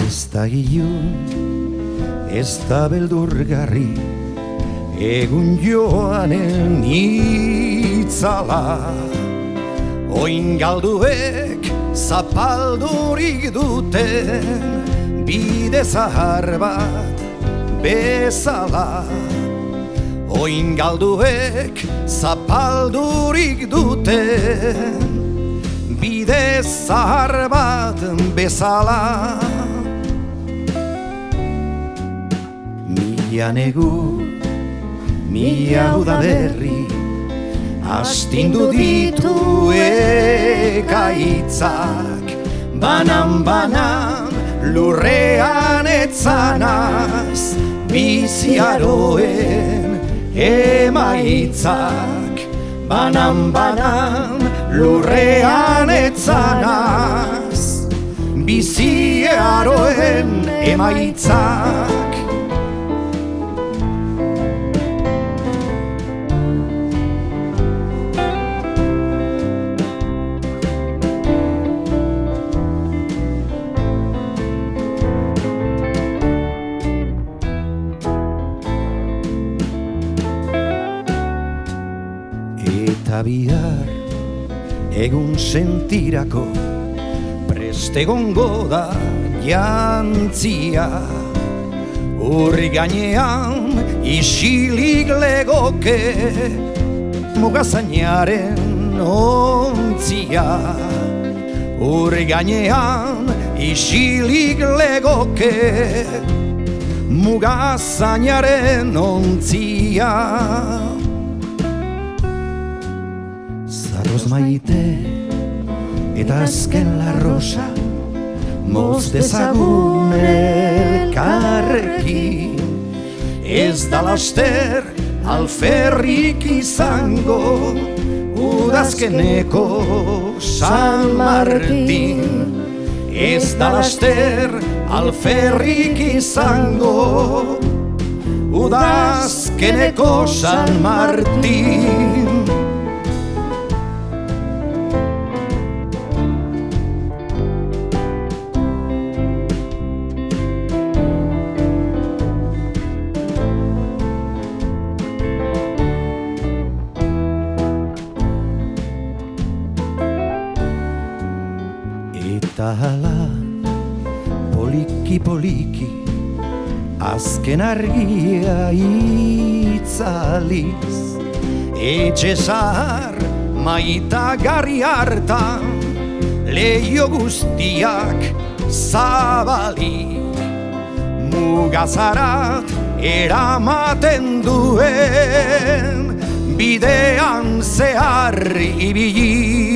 Ez da gilun, ez da beldurgarri, egun joanen itzala. Oin galduek zapaldurik duten bide zahar bat bezala. Oin galduek zapaldurik duten bide zahar bat bezala. Mila negu, mila udaberri, astindu ditu ekaitzak. Banan-banan lurrean etzanaz, biziaroen emaitzak. Banan-banan lurrean etzanaz, biziaroen emaitzak. Eta bihar egun sentirako prest egongo da jantzia. Urri gainean isilik legoke mugazainaren ontzia. Urri gainean isilik legoke mugazainaren ontzia. Zaroz maite eta azken larrosa, moz dezagun elkarrekin. Ez da laster alferrik izango udazkeneko San Martin. Ez da laster alferrik izango udazkeneko San Martin. Eta hala, poliki-poliki, azken argia itzaliz. Etxe zahar maitagarri hartan, leio guztiak zabalik. Mugazarat eramaten duen, bidean zehar ibili.